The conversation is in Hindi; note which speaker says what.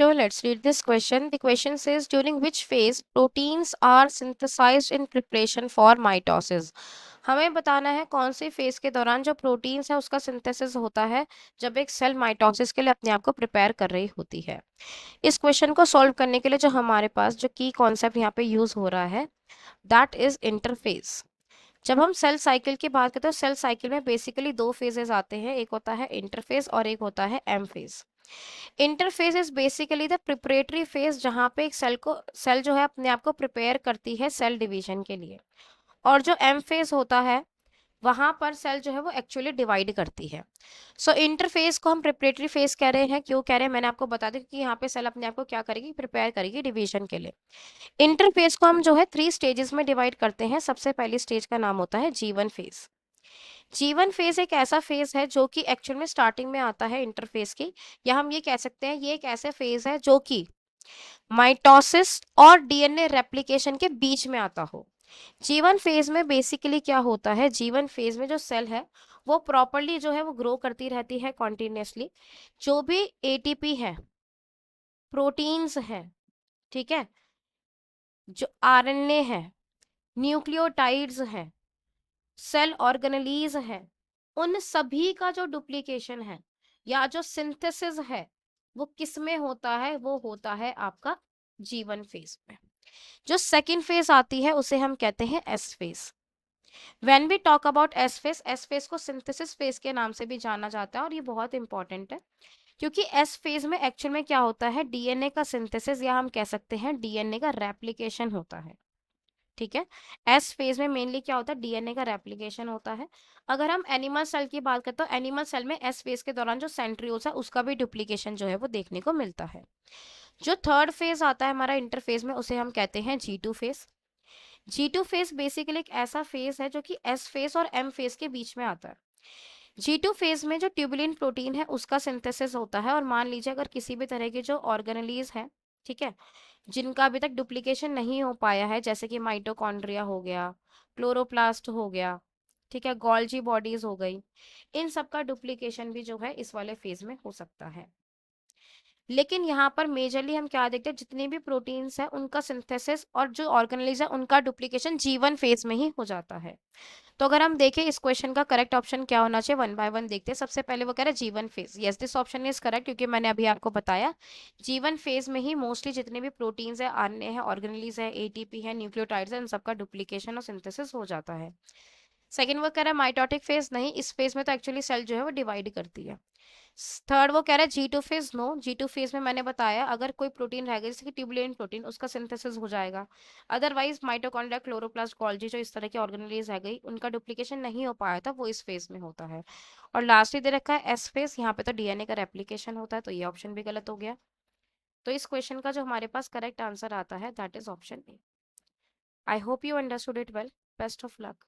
Speaker 1: So let's read this question. The question says, during which phase proteins are synthesized in preparation for mitosis? हमें बताना है कौन सी फेज के दौरान जो प्रोटीन्स है उसका सिंथेसिस होता है जब एक सेल माइटोसिस के लिए अपने आप को प्रिपेयर कर रही होती है। इस क्वेश्चन को सॉल्व करने के लिए जो हमारे पास जो की कॉन्सेप्ट यहाँ पे यूज हो रहा है दैट इज इंटरफेज। जब हम सेल साइकिल की बात करते हैं सेल साइकिल में बेसिकली दो फेजेस आते हैं, एक होता है इंटरफेज और एक होता है M phase. Interphase is basically the preparatory phase जहां पे एक सेल जो है अपने आप को प्रिपेयर करती है सेल डिवीजन के लिए। और जो एम फेज होता है वहां पर सेल जो है वो एक्चुअली डिवाइड करती है। सो इंटरफेज को हम प्रिपरेटरी फेज कह रहे हैं। क्यों कह रहे हैं मैंने आपको बता दिया कि यहाँ पे सेल अपने आप को क्या करेगी, प्रिपेयर करेगी डिवीजन के लिए। इंटरफेज को हम जो है 3 स्टेजेस में डिवाइड करते हैं। सबसे पहली स्टेज का नाम होता है G1 फेज। G1 फेज एक ऐसा फेज है जो कि एक्चुअल में स्टार्टिंग में आता है इंटरफेज की, या हम ये कह सकते हैं ये एक ऐसे फेज है जो कि माइटोसिस और डीएनए रेप्लिकेशन के बीच में आता हो। G1 फेज में बेसिकली क्या होता है, G1 फेज में जो सेल है वो प्रॉपरली जो है वो ग्रो करती रहती है कॉन्टिन्यूसली। जो भी एटीपी है, प्रोटीन्स है, ठीक है, जो आरएनए है, न्यूक्लियोटाइड्स है, सेल ऑर्गेनेलीज है, उन सभी का जो डुप्लीकेशन है या जो सिंथेसिस है वो किस में होता है, वो होता है आपका G1 फेज में। जो सेकंड फेज आती है उसे हम कहते हैं S phase. When we talk about S phase को सिंथेसिस फेज के नाम से भी जाना जाता है और ये बहुत इंपॉर्टेंट है क्योंकि एस फेज में एक्चुअल में क्या होता है, डीएनए का सिंथेसिस या हम कह सकते हैं डीएनए का रेप्लिकेशन होता है। ठीक है, एस फेज में मेनली क्या होता है, डीएनए का रेप्लिकेशन होता है। अगर हम एनिमल सेल की बात करते हैं तो एनिमल सेल में एस फेज के दौरान जो सेंट्रियोल्स है उसका भी डुप्लीकेशन जो है वो देखने को मिलता है। जो थर्ड फेज आता है हमारा इंटरफेज में उसे हम कहते हैं G2 phase. G2 phase basically एक ऐसा फेज है जो कि एस फेज और एम फेज के बीच में आता है। G2 फेज में जो ट्यूबुलिन प्रोटीन है उसका सिंथेसिस होता है। और मान लीजिए अगर किसी भी तरह के जो ऑर्गेनेलीज है, ठीक है, जिनका अभी तक डुप्लीकेशन नहीं हो पाया है, जैसे कि माइटोकॉन्ड्रिया हो गया, क्लोरोप्लास्ट हो गया, ठीक है, गोल्जी बॉडीज हो गई, इन सब का डुप्लीकेशन भी जो है इस वाले फेज में हो सकता है। लेकिन यहाँ पर मेजरली हम क्या देखते हैं, जितने भी प्रोटीन्स हैं उनका सिंथेसिस और जो ऑर्गेनेलिज है उनका डुप्लीकेशन G1 फेज में ही हो जाता है। तो अगर हम देखें इस क्वेश्चन का करेक्ट ऑप्शन क्या होना चाहिए, वन बाय वन देखते हैं। सबसे पहले वो कह रहा है G1 phase. Yes, this option is correct क्योंकि मैंने अभी आपको बताया G1 फेज में ही मोस्टली जितने भी प्रोटीन्स है, आरएनए है, ऑर्गेनेलिज है, एटीपी है, न्यूक्लियोटाइड्स है, इन सबका डुप्लीकेशन और सिंथेसिस हो जाता है। सेकेंड वो कह रहा है माइटोटिक फेज, नहीं, इस फेज में तो एक्चुअली सेल जो है वो डिवाइड करती है। थर्ड वो कह रहा है G2 phase, no, G2 phase में मैंने बताया अगर कोई प्रोटीन रहेगा जैसे कि ट्यूबुलिन प्रोटीन उसका सिंथेसिस हो जाएगा। अदरवाइज माइटोकॉन्ड्रिया, क्लोरोप्लास्ट, गोल्जी जो इस तरह के ऑर्गेनेलीज है गई उनका डुप्लीकेशन नहीं हो पाया था, वो इस फेज में होता है। और लास्टली दे रखा है एस फेज, यहाँ पे तो डीएनए का रेप्लिकेशन होता है, तो ये ऑप्शन भी गलत हो गया। तो इस क्वेश्चन का जो हमारे पास करेक्ट आंसर आता है that is option A. I hope you understood it well. Best of luck.